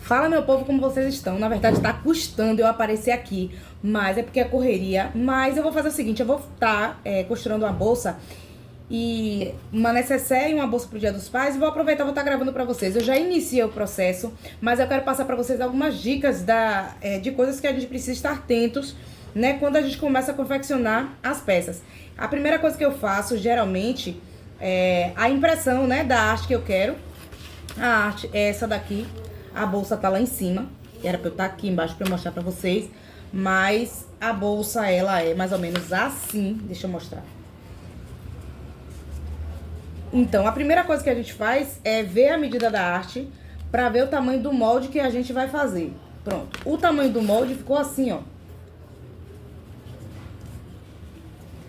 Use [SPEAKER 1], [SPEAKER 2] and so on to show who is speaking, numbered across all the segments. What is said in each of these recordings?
[SPEAKER 1] Fala, meu povo, como vocês estão? Na verdade, tá custando eu aparecer aqui, mas é porque é correria. Mas eu vou fazer o seguinte, eu vou estar costurando uma bolsa e uma necessaire e uma bolsa pro Dia dos Pais e vou aproveitar e vou estar gravando pra vocês. Eu já iniciei o processo, mas eu quero passar pra vocês algumas dicas de coisas que a gente precisa estar atentos, né, quando a gente começa a confeccionar as peças. A primeira coisa que eu faço, geralmente, é a impressão, né, da arte que eu quero. A arte é essa daqui. A bolsa tá lá em cima. Era pra eu estar aqui embaixo pra eu mostrar pra vocês. Mas a bolsa, ela é mais ou menos assim. Deixa eu mostrar. Então, a primeira coisa que a gente faz é ver a medida da arte pra ver o tamanho do molde que a gente vai fazer. Pronto. O tamanho do molde ficou assim, ó.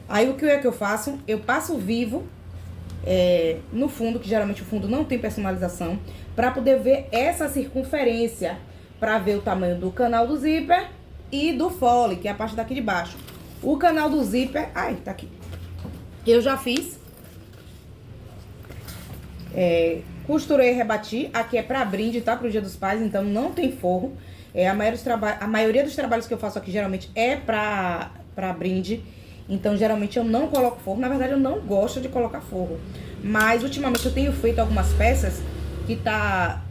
[SPEAKER 1] Aí, o que é que eu faço? Eu passo o vivo no fundo, que geralmente o fundo não tem personalização, para poder ver essa circunferência, para ver o tamanho do canal do zíper e do fole, que é a parte daqui de baixo. O canal do zíper, ai, tá aqui. Eu já fiz. Costurei e rebati. Aqui é para brinde, tá? Pro Dia dos Pais, então não tem forro. A maioria dos trabalhos que eu faço aqui geralmente é para brinde. Então, geralmente, eu não coloco forro. Na verdade, eu não gosto de colocar forro. Mas, ultimamente, eu tenho feito algumas peças que tá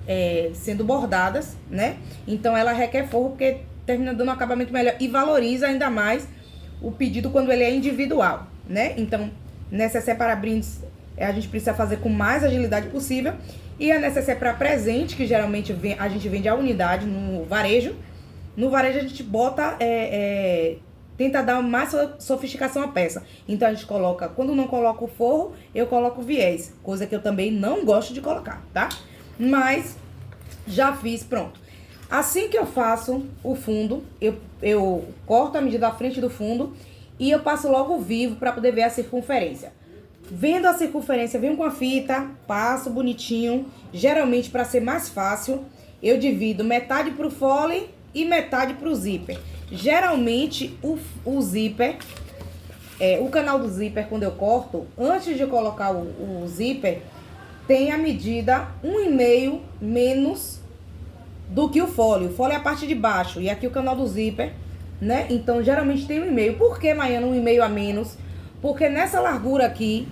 [SPEAKER 1] sendo bordadas, né? Então, ela requer forro porque termina dando um acabamento melhor e valoriza ainda mais o pedido quando ele é individual, né? Então, necessaire para brindes, a gente precisa fazer com mais agilidade possível. E a necessaire para presente, que geralmente a gente vende a unidade no varejo. No varejo, a gente bota... tenta dar mais sofisticação à peça. Então, a gente coloca... Quando não coloca o forro, eu coloco o viés. Coisa que eu também não gosto de colocar, tá? Mas, já fiz, pronto. Assim que eu faço o fundo, eu corto a medida da frente do fundo e eu passo logo o vivo para poder ver a circunferência. Vendo a circunferência, venho com a fita, passo bonitinho. Geralmente, para ser mais fácil, eu divido metade pro fole e metade pro zíper. Geralmente, o zíper, o canal do zíper, quando eu corto, antes de colocar o zíper, tem a medida 1,5 menos do que o fole. O fole é a parte de baixo e aqui o canal do zíper, né? Então, geralmente tem 1,5. Por que, Maiana, 1,5 a menos? Porque nessa largura aqui,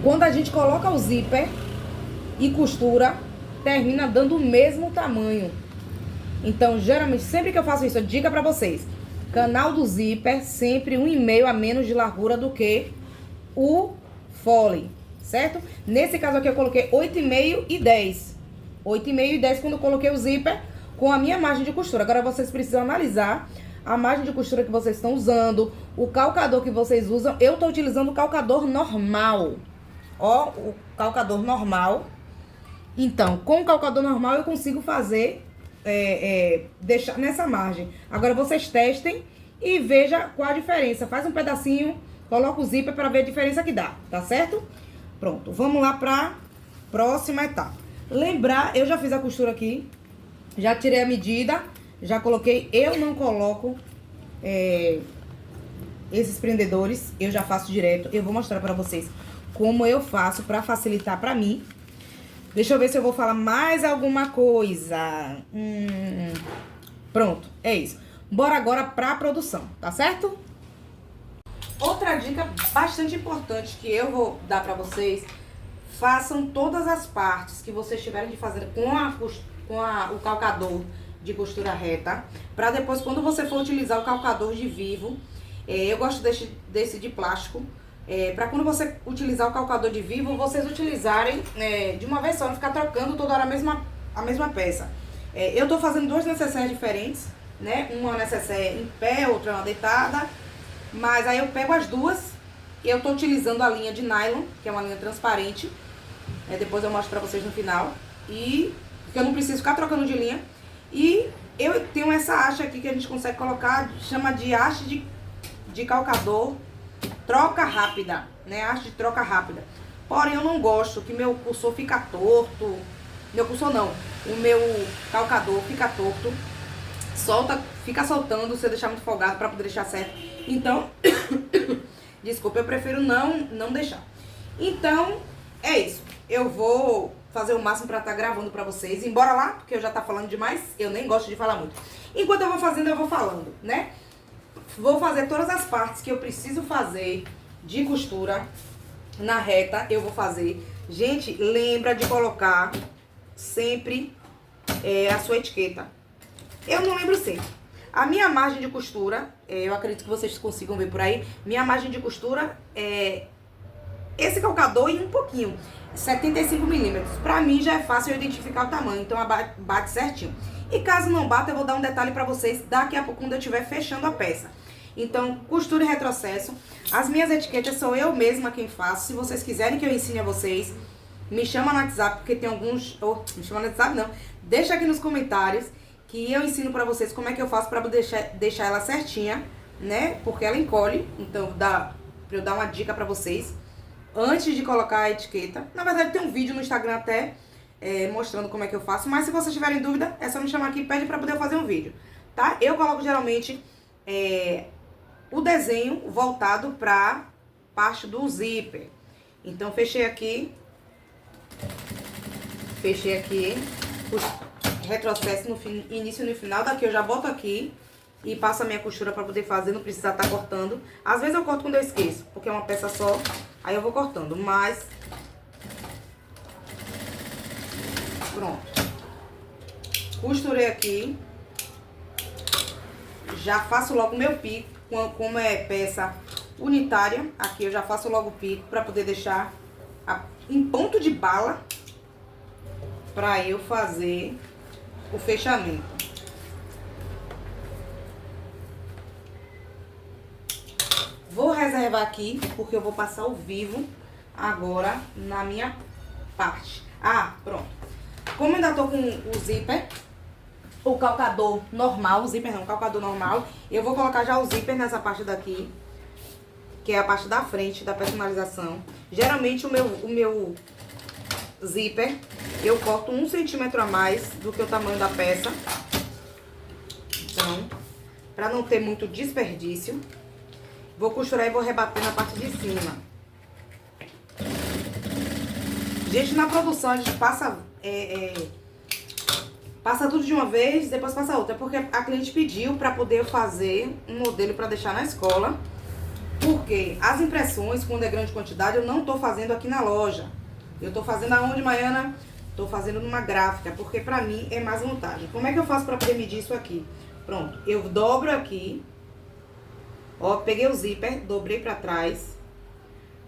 [SPEAKER 1] quando a gente coloca o zíper e costura, termina dando o mesmo tamanho. Então, geralmente, sempre que eu faço isso, dica pra vocês. Canal do zíper, sempre 1,5 a menos de largura do que o fole, certo? Nesse caso aqui, eu coloquei 8,5 e 10. 8,5 e 10 quando eu coloquei o zíper com a minha margem de costura. Agora, vocês precisam analisar a margem de costura que vocês estão usando, o calcador que vocês usam. Eu tô utilizando o calcador normal. Ó, o calcador normal. Então, com o calcador normal, eu consigo fazer... deixar nessa margem. Agora vocês testem e veja qual a diferença. Faz um pedacinho, coloca o zíper para ver a diferença que dá, tá certo? Pronto, vamos lá pra próxima etapa. Lembrar, eu já fiz a costura aqui, já tirei a medida, já coloquei. Eu não coloco esses prendedores, eu já faço direto. Eu vou mostrar pra vocês como eu faço pra facilitar pra mim. Deixa eu ver se eu vou falar mais alguma coisa. Pronto, é isso. Bora agora pra produção, tá certo? Outra dica bastante importante que eu vou dar pra vocês. Façam todas as partes que vocês tiverem de fazer com o calcador de costura reta. Pra depois, quando você for utilizar o calcador de vivo, eu gosto desse de plástico. Para quando você utilizar o calcador de vivo, vocês utilizarem de uma vez só, não ficar trocando toda hora a mesma peça. Eu tô fazendo duas necessaires diferentes, né? Uma necessaire em pé, outra uma deitada. Mas aí eu pego as duas e eu tô utilizando a linha de nylon, que é uma linha transparente. Depois eu mostro pra vocês no final. E porque eu não preciso ficar trocando de linha. E eu tenho essa haste aqui que a gente consegue colocar, chama de haste de calcador. Troca rápida, né? Haste de troca rápida. Porém, eu não gosto que meu cursor fica torto. Meu cursor não. O meu calcador fica torto. Fica soltando se eu deixar muito folgado pra poder deixar certo. Então, desculpa, eu prefiro não deixar. Então, é isso. Eu vou fazer o máximo pra estar gravando pra vocês. Embora lá, porque eu já tá falando demais, eu nem gosto de falar muito. Enquanto eu vou fazendo, eu vou falando, né? Vou fazer todas as partes que eu preciso fazer de costura na reta, eu vou fazer. Gente, lembra de colocar sempre a sua etiqueta. Eu não lembro sempre. A minha margem de costura, eu acredito que vocês consigam ver por aí, minha margem de costura é esse calcador e um pouquinho, 75 milímetros. Pra mim já é fácil eu identificar o tamanho, então bate certinho. E caso não bata, eu vou dar um detalhe pra vocês daqui a pouco, quando eu estiver fechando a peça. Então, costura e retrocesso. As minhas etiquetas sou eu mesma quem faço. Se vocês quiserem que eu ensine a vocês, me chama no WhatsApp, porque tem alguns... me chama no WhatsApp, não. Deixa aqui nos comentários que eu ensino pra vocês como é que eu faço pra deixar ela certinha, né? Porque ela encolhe, então pra eu dar uma dica pra vocês antes de colocar a etiqueta. Na verdade, tem um vídeo no Instagram até mostrando como é que eu faço, mas se vocês tiverem dúvida, é só me chamar aqui e pede pra poder fazer um vídeo, tá? Eu coloco geralmente o desenho voltado pra parte do zíper. Então, fechei aqui, o retrocesso no início e no final. Daqui eu já boto aqui e passo a minha costura pra poder fazer, não precisar estar cortando. Às vezes eu corto quando eu esqueço, porque é uma peça só, aí eu vou cortando, mas... Pronto. Costurei aqui. Já faço logo o meu pico, como é peça unitária, aqui eu já faço logo o pico pra poder deixar em ponto de bala pra eu fazer o fechamento. Vou reservar aqui, porque eu vou passar ao vivo agora na minha parte. Ah, pronto. Como eu ainda tô com o zíper, o calcador normal, o zíper não, o calcador normal, eu vou colocar já o zíper nessa parte daqui, que é a parte da frente da personalização. Geralmente o meu zíper, eu corto 1 centímetro a mais do que o tamanho da peça. Então, pra não ter muito desperdício, vou costurar e vou rebater na parte de cima. Gente, na produção a gente passa tudo de uma vez, depois passa outra. É porque a cliente pediu pra poder fazer um modelo pra deixar na escola. Porque as impressões, quando é grande quantidade, eu não tô fazendo aqui na loja. Eu tô fazendo aonde, Maiana? Tô fazendo numa gráfica, porque pra mim é mais vantagem. Como é que eu faço pra poder medir isso aqui? Pronto, eu dobro aqui. Ó, peguei o zíper, dobrei pra trás.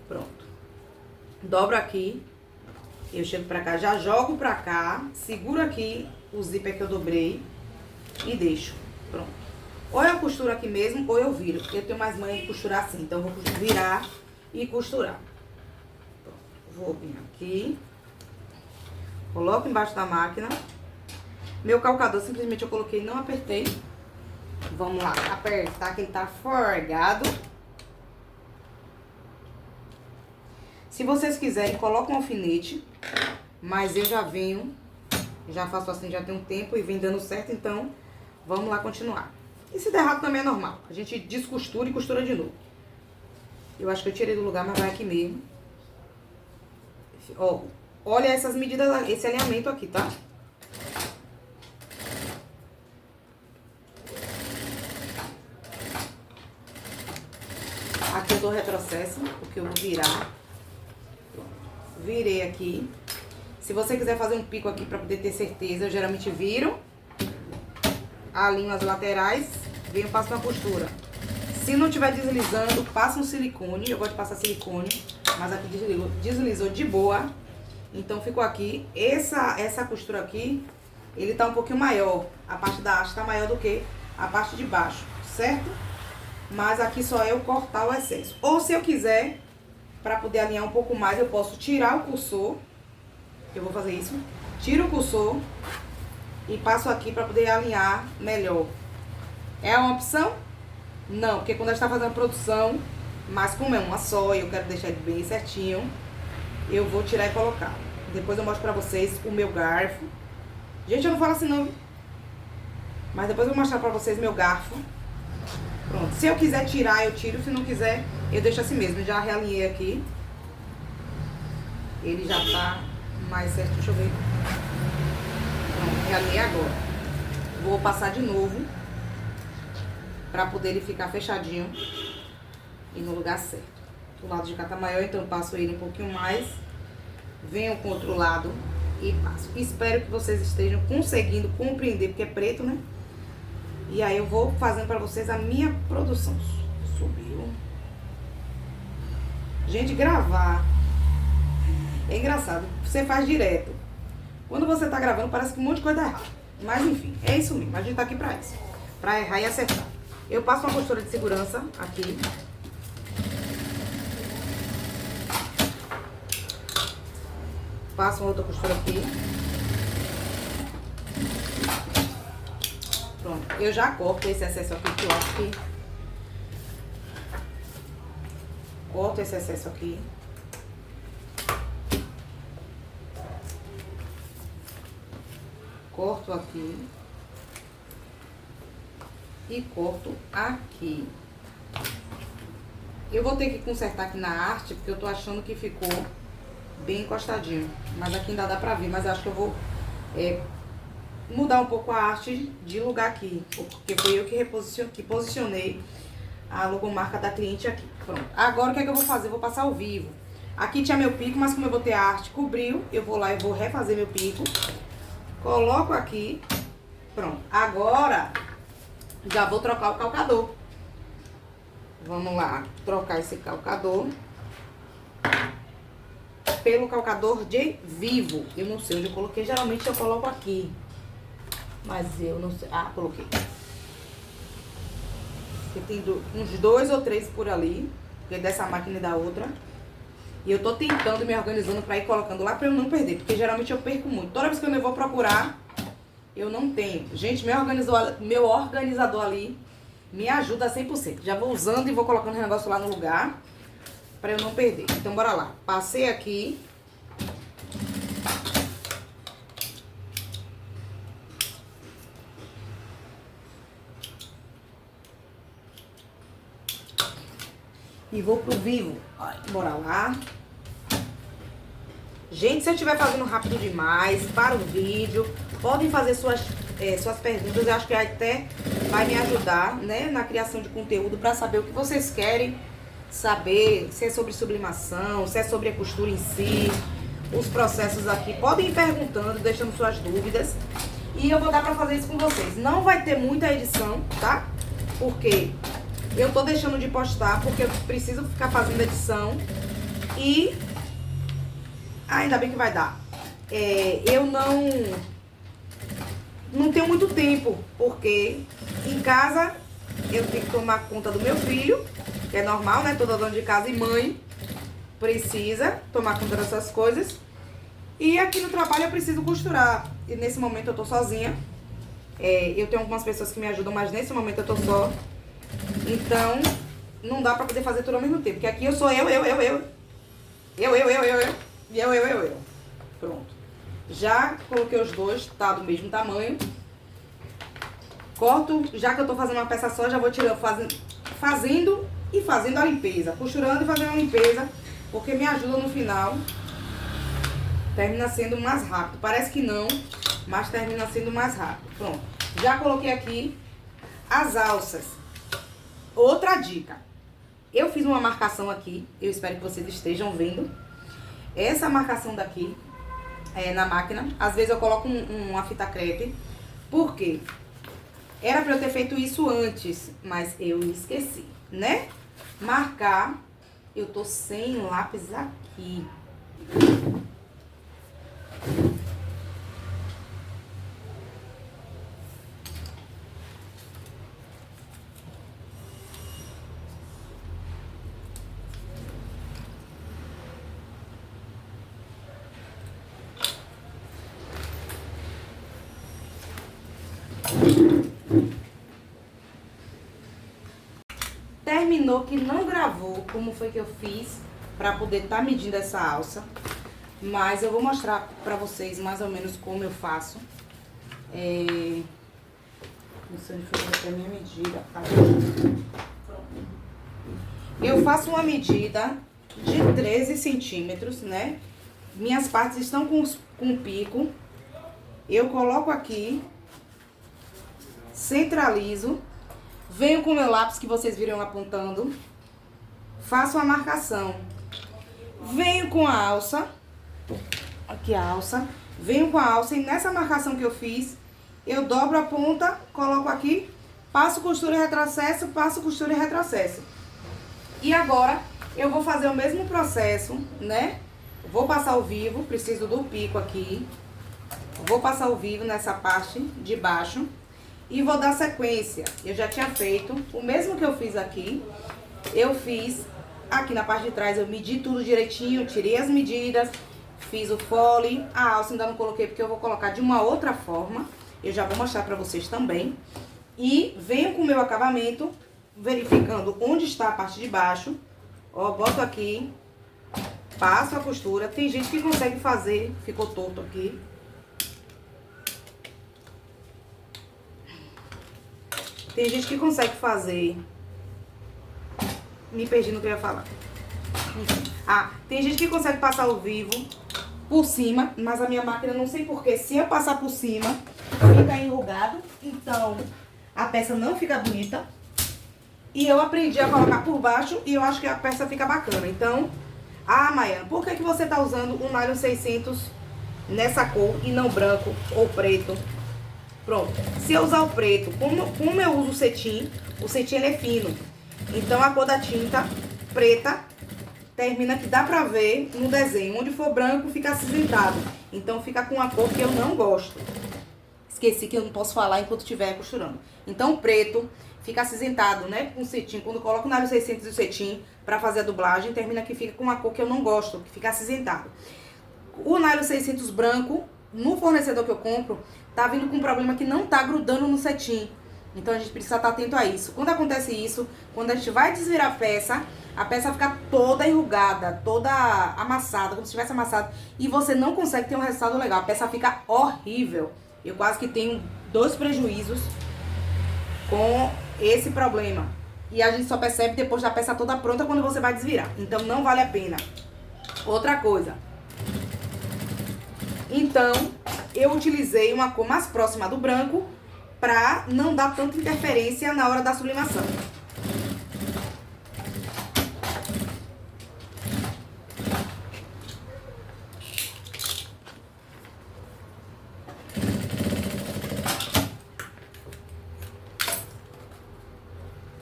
[SPEAKER 1] Pronto. Dobro aqui. Eu chego pra cá, já jogo pra cá. Seguro aqui o zíper que eu dobrei. E deixo. Pronto. Ou eu costuro aqui mesmo, ou eu viro. Porque eu tenho mais manha de costurar assim. Então, eu vou virar e costurar. Pronto. Vou vir aqui. Coloco embaixo da máquina. Meu calcador, simplesmente eu coloquei e não apertei. Vamos lá, apertar que ele tá forgado. Se vocês quiserem, coloca um alfinete. Mas eu já venho, já faço assim, já tem um tempo e vem dando certo. Então, vamos lá continuar. E se der errado também é normal. A gente descostura e costura de novo. Eu acho que eu tirei do lugar, mas vai aqui mesmo. Ó, olha essas medidas, esse alinhamento aqui, tá? Aqui eu dou retrocesso, porque eu vou virar. Pronto. Virei aqui. Se você quiser fazer um pico aqui pra poder ter certeza, eu geralmente viro. Alinho as laterais, venho e passo uma costura. Se não estiver deslizando, passa um silicone. Eu gosto de passar silicone, mas aqui deslizou de boa. Então ficou aqui. Essa costura aqui, ele tá um pouquinho maior. A parte da haste tá maior do que a parte de baixo, certo? Mas aqui só eu cortar o excesso. Ou se eu quiser, pra poder alinhar um pouco mais, eu posso tirar o cursor. Eu vou fazer isso. Tiro o cursor e passo aqui pra poder alinhar melhor. É uma opção? Não, porque quando a gente tá fazendo a produção, mas como é uma só e eu quero deixar ele bem certinho, eu vou tirar e colocar. Depois eu mostro pra vocês o meu garfo. Gente, eu não falo assim não. Mas depois eu vou mostrar pra vocês meu garfo. Pronto, se eu quiser tirar, eu tiro. Se não quiser, eu deixo assim mesmo. Já realinhei aqui. Ele já tá mais certo, deixa eu ver. Pronto, realinhei agora. Vou passar de novo, pra poder ele ficar fechadinho e no lugar certo. O lado de cá tá maior, então eu passo ele um pouquinho mais. Venho com o outro lado e passo. Espero que vocês estejam conseguindo compreender, porque é preto, né? E aí eu vou fazendo pra vocês a minha produção. Subiu. Gente, gravar é engraçado. Você faz direto. Quando você tá gravando, parece que um monte de coisa dá errado. Mas enfim, é isso mesmo. A gente tá aqui pra isso. Pra errar e acertar. Eu passo uma costura de segurança aqui. Passo uma outra costura aqui. Pronto. Eu já corto esse excesso aqui, que eu acho que... Corto esse excesso aqui. Corto aqui. E corto aqui. Eu vou ter que consertar aqui na arte, porque eu tô achando que ficou bem encostadinho. Mas aqui ainda dá pra ver, mas eu acho que eu vou mudar um pouco a arte de lugar aqui. Porque foi eu que posicionei a logomarca da cliente aqui. Pronto. Agora o que é que eu vou fazer? Eu vou passar ao vivo. Aqui tinha meu pico, mas como eu botei a arte, cobriu. Eu vou lá e vou refazer meu pico. Coloco aqui. Pronto. Agora já vou trocar o calcador. Vamos lá. Trocar esse calcador pelo calcador de vivo. Eu não sei onde eu coloquei. Geralmente eu coloco aqui. Mas eu não sei. Ah, coloquei. Porque tem uns 2 ou 3 por ali. Porque dessa máquina e da outra. E eu tô tentando me organizando pra ir colocando lá pra eu não perder. Porque geralmente eu perco muito. Toda vez que eu vou procurar, eu não tenho. Gente, meu organizador ali me ajuda 100%. Já vou usando e vou colocando o negócio lá no lugar pra eu não perder. Então bora lá. Passei aqui. E vou pro vivo. Bora lá. Gente, se eu estiver fazendo rápido demais, para o vídeo. Podem fazer suas perguntas. Eu acho que até vai me ajudar, né, na criação de conteúdo, para saber o que vocês querem saber. Se é sobre sublimação, se é sobre a costura em si, os processos aqui. Podem ir perguntando, deixando suas dúvidas. E eu vou dar pra fazer isso com vocês. Não vai ter muita edição, tá? Porque eu tô deixando de postar, porque eu preciso ficar fazendo edição. E ainda bem que vai dar. Eu não tenho muito tempo, porque em casa eu tenho que tomar conta do meu filho, que é normal, né? Toda dona de casa e mãe precisa tomar conta dessas coisas. E aqui no trabalho eu preciso costurar. E nesse momento eu tô sozinha. Eu tenho algumas pessoas que me ajudam, mas nesse momento eu tô só. Então, não dá pra poder fazer tudo ao mesmo tempo. Porque aqui eu sou eu. Pronto. Já coloquei os dois, tá do mesmo tamanho. Corto, já que eu tô fazendo uma peça só, já vou tirando, fazendo a limpeza. Costurando e fazendo a limpeza, porque me ajuda no final. Termina sendo mais rápido. Parece que não, mas termina sendo mais rápido. Pronto. Já coloquei aqui as alças. Outra dica. Eu fiz uma marcação aqui, eu espero que vocês estejam vendo. Essa marcação daqui na máquina. Às vezes eu coloco uma fita crepe. Por quê? Era pra eu ter feito isso antes, mas eu esqueci, né? Marcar. Eu tô sem lápis aqui. Terminou que não gravou como foi que eu fiz pra poder estar medindo essa alça. Mas eu vou mostrar pra vocês mais ou menos como eu faço. Não sei onde foi a minha medida. Eu faço uma medida de 13 centímetros, né? Minhas partes estão com pico. Eu coloco aqui, centralizo, venho com o meu lápis que vocês viram apontando, faço a marcação, venho com a alça, aqui a alça, venho com a alça e nessa marcação que eu fiz, eu dobro a ponta, coloco aqui, passo costura e retrocesso, passo costura e retrocesso. E agora eu vou fazer o mesmo processo, né? Vou passar o vivo, preciso do pico aqui. Vou passar o vivo nessa parte de baixo e vou dar sequência. Eu já tinha feito o mesmo que eu fiz aqui. Eu fiz aqui na parte de trás, eu medi tudo direitinho, tirei as medidas, fiz o fole. A alça ainda não coloquei porque eu vou colocar de uma outra forma. Eu já vou mostrar pra vocês também. E venho com o meu acabamento, verificando onde está a parte de baixo. Ó, boto aqui, passo a costura. Tem gente que consegue fazer, ficou torto aqui. Tem gente que consegue fazer. Me perdi no que eu ia falar. Ah, tem gente que consegue passar o vivo por cima, mas a minha máquina não sei porquê. Se eu passar por cima, fica enrugado. Então, a peça não fica bonita. E eu aprendi a colocar por baixo e eu acho que a peça fica bacana. Então, Maiana, por que você tá usando o nylon 600 nessa cor e não branco ou preto? Pronto, se eu usar o preto, como eu uso o cetim ele é fino. Então a cor da tinta preta termina que dá pra ver no desenho. Onde for branco fica acinzentado. Então fica com a cor que eu não gosto. Esqueci que eu não posso falar enquanto estiver costurando. Então o preto fica acinzentado, né? Com cetim. Quando eu coloco o nylon 600 e o cetim pra fazer a dublagem, termina que fica com uma cor que eu não gosto, que fica acinzentado. O nylon 600 branco, no fornecedor que eu compro, tá vindo com um problema que não tá grudando no cetim. Então a gente precisa estar atento a isso. Quando acontece isso, quando a gente vai desvirar a peça fica toda enrugada, toda amassada, como se tivesse amassado. E você não consegue ter um resultado legal. A peça fica horrível. Eu quase que tenho 2 prejuízos com esse problema. E a gente só percebe depois da peça toda pronta quando você vai desvirar. Então não vale a pena. Outra coisa. Então, eu utilizei uma cor mais próxima do branco pra não dar tanta interferência na hora da sublimação.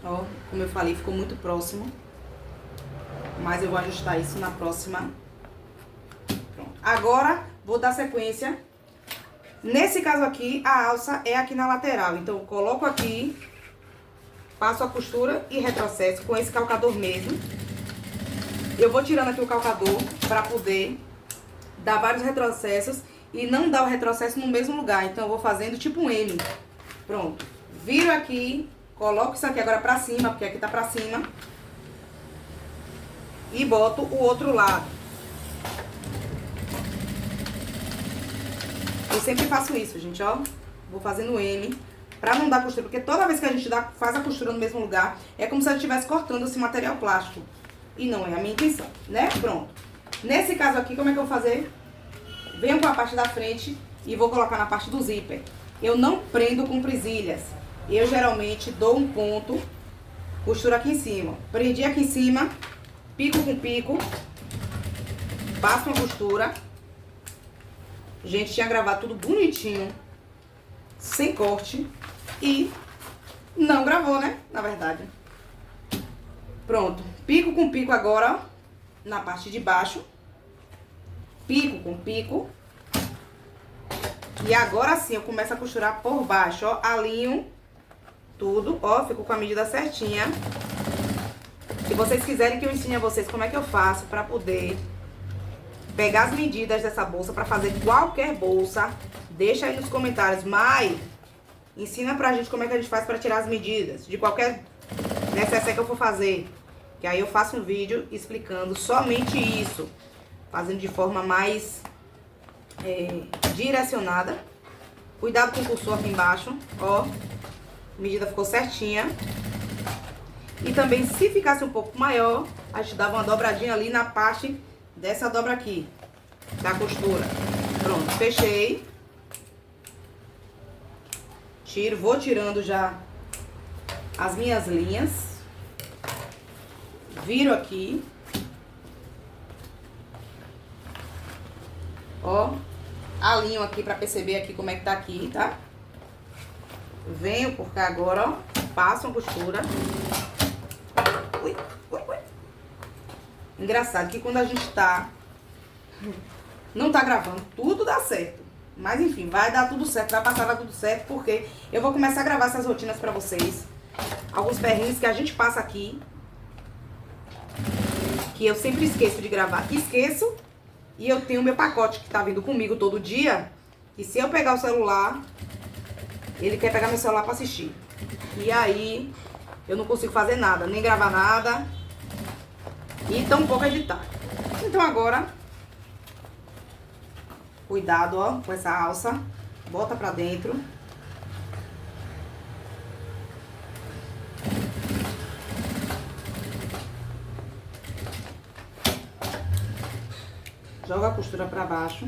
[SPEAKER 1] Ó, como eu falei, ficou muito próximo. Mas eu vou ajustar isso na próxima. Pronto. Agora, vou dar sequência. Nesse caso aqui, a alça é aqui na lateral. Então, eu coloco aqui, passo a costura e retrocesso com esse calcador mesmo. Eu vou tirando aqui o calcador pra poder dar vários retrocessos e não dar o retrocesso no mesmo lugar. Então, eu vou fazendo tipo um M. Pronto. Viro aqui, coloco isso aqui agora pra cima, porque aqui tá pra cima. E boto o outro lado. Eu sempre faço isso, gente, ó. Vou fazendo M pra não dar costura, porque toda vez que a gente faz a costura no mesmo lugar, é como se a gente estivesse cortando esse material plástico. E não é a minha intenção, né? Pronto. Nesse caso aqui, como é que eu vou fazer? Venho com a parte da frente e vou colocar na parte do zíper. Eu não prendo com presilhas. Eu geralmente dou um ponto, costuro aqui em cima. Prendi aqui em cima, pico com pico, passo uma costura. Gente, tinha gravado tudo bonitinho, sem corte, e não gravou, né? Na verdade. Pronto. Pico com pico agora, ó, na parte de baixo. Pico com pico. E agora sim eu começo a costurar por baixo, ó. Alinho tudo, ó. Fico com a medida certinha. Se vocês quiserem que eu ensine a vocês como é que eu faço pra poder pegar as medidas dessa bolsa pra fazer qualquer bolsa, deixa aí nos comentários. Mai, ensina pra gente como é que a gente faz pra tirar as medidas de qualquer necessaire que eu for fazer. Que aí eu faço um vídeo explicando somente isso, fazendo de forma mais direcionada. Cuidado com o cursor aqui embaixo, ó. A medida ficou certinha. E também, se ficasse um pouco maior, a gente dava uma dobradinha ali na parte dessa dobra aqui. da costura. Pronto, fechei. Vou tirando já as minhas linhas. Viro aqui. Ó, alinho aqui pra perceber aqui como é que tá aqui, tá? Venho por cá agora, ó. Passo a costura. Ui, ui, ui. Engraçado que quando a gente não tá gravando, tudo dá certo. Mas enfim, vai dar tudo certo, vai passar, vai tudo certo, porque eu vou começar a gravar essas rotinas pra vocês. Alguns perrengues que a gente passa aqui, que eu sempre esqueço de gravar. Esqueço, e eu tenho meu pacote que tá vindo comigo todo dia, e se eu pegar o celular, ele quer pegar meu celular pra assistir. E aí, eu não consigo fazer nada, nem gravar nada, e tampouco editar. Então agora... Cuidado, ó, com essa alça. Bota pra dentro. Joga a costura pra baixo.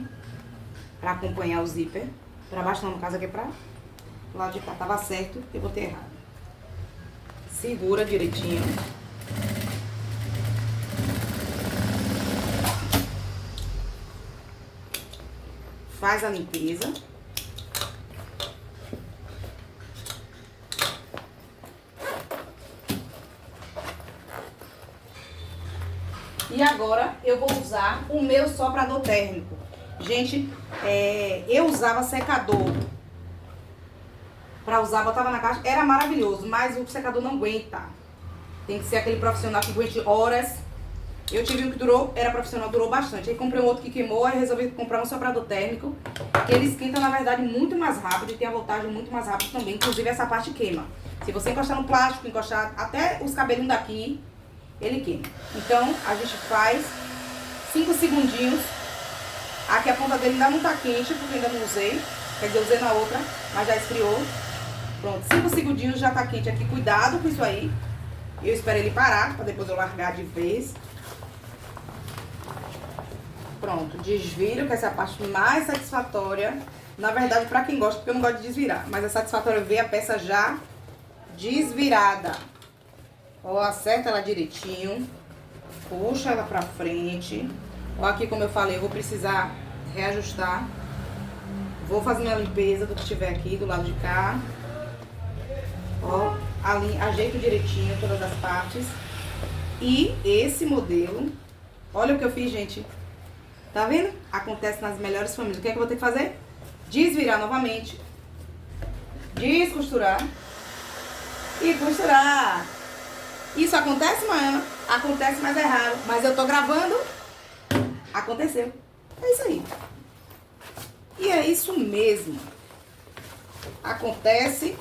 [SPEAKER 1] Pra acompanhar o zíper. Pra baixo não, no caso aqui é pra lado de cá. Tava certo, eu botei errado. Segura direitinho. Faz a limpeza. E agora eu vou usar o meu soprador térmico. Gente, eu usava secador. Pra usar, botava na caixa, era maravilhoso, mas o secador não aguenta. Tem que ser aquele profissional que aguente horas. Eu tive um que durou, era profissional, durou bastante. Aí comprei um outro que queimou, aí resolvi comprar um soprador térmico, que ele esquenta, na verdade, muito mais rápido e tem a voltagem muito mais rápido também. Inclusive, essa parte queima. Se você encostar no plástico, encostar até os cabelinhos daqui, ele queima. Então, a gente faz 5 segundinhos. Aqui a ponta dele ainda não tá quente, porque ainda não usei. Quer dizer, eu usei na outra, mas já esfriou. Pronto, 5 segundinhos já tá quente aqui. Cuidado com isso aí. Eu espero ele parar, pra depois eu largar de vez. Pronto, desviro, que essa é a parte mais satisfatória. Na verdade, pra quem gosta, porque eu não gosto de desvirar. Mas é satisfatório ver a peça já desvirada. Ó, acerta ela direitinho. Puxa ela pra frente. Ó, aqui como eu falei, eu vou precisar reajustar. Vou fazer minha limpeza do que tiver aqui, do lado de cá. Ó, ajeito direitinho todas as partes. E esse modelo, olha o que eu fiz, gente. Tá vendo? Acontece nas melhores famílias. O que é que eu vou ter que fazer? Desvirar novamente. Descosturar. E costurar. Isso acontece, Maiana? Acontece, mas é raro. Mas eu tô gravando. Aconteceu. É isso aí. E é isso mesmo. Acontece.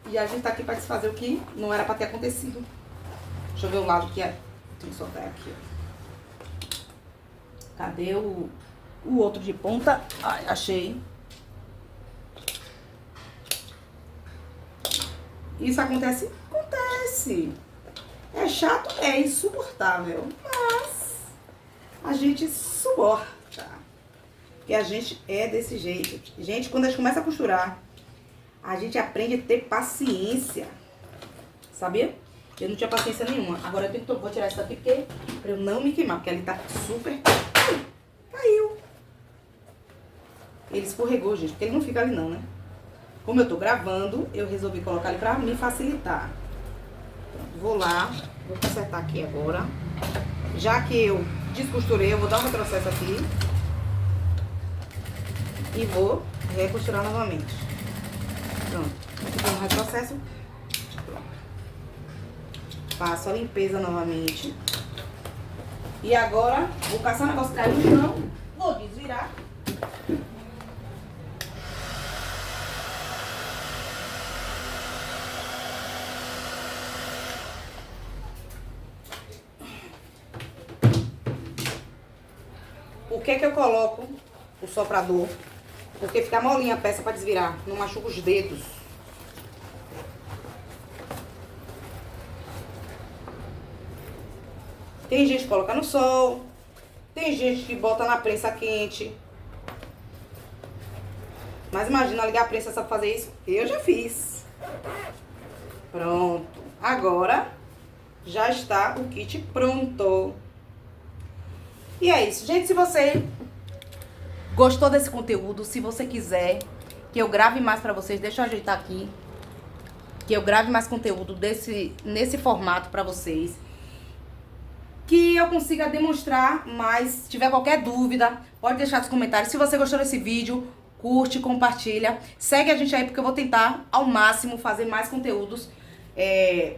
[SPEAKER 1] E a gente tá aqui pra desfazer o que não era pra ter acontecido. Deixa eu ver o lado que é. Tem que soltar aqui, ó. Cadê o outro de ponta? Ai, achei. Isso acontece? Acontece. É chato? É insuportável. Mas a gente suporta. Porque a gente é desse jeito. Gente, quando a gente começa a costurar, a gente aprende a ter paciência. Sabia? Eu não tinha paciência nenhuma. Agora eu tenho que... Vou tirar isso aqui porque, pra eu não me queimar. Porque ali tá super... Caiu. Ele escorregou, gente. Porque ele não fica ali não, né? Como eu tô gravando, eu resolvi colocar ele pra me facilitar. Pronto, vou lá. Vou consertar aqui agora. Já que eu descosturei, eu vou dar um retrocesso aqui. E vou recosturar novamente. Pronto. Aqui tem um retrocesso. Faço a limpeza novamente. E agora, vou caçar o negócio caindo, não. Vou desvirar. Por que que eu coloco o soprador? Porque fica molinha a peça pra desvirar. Não machuca os dedos. Tem gente que coloca no sol. Tem gente que bota na prensa quente. Mas imagina, ligar a prensa sabe fazer isso? Eu já fiz. Pronto. Agora já está o kit pronto. E é isso, gente. Se você gostou desse conteúdo, se você quiser que eu grave mais pra vocês, deixa eu ajeitar aqui. Que eu grave mais conteúdo nesse formato pra vocês. Que eu consiga demonstrar mais. Se tiver qualquer dúvida, pode deixar nos comentários. Se você gostou desse vídeo, curte, compartilha. Segue a gente aí, porque eu vou tentar ao máximo fazer mais conteúdos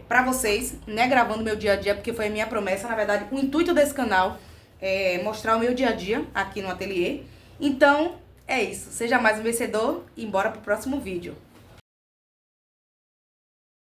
[SPEAKER 1] pra vocês, né? Gravando meu dia a dia, porque foi a minha promessa. Na verdade, o intuito desse canal é mostrar o meu dia a dia aqui no ateliê. Então, é isso. Seja mais um vencedor e bora pro próximo vídeo.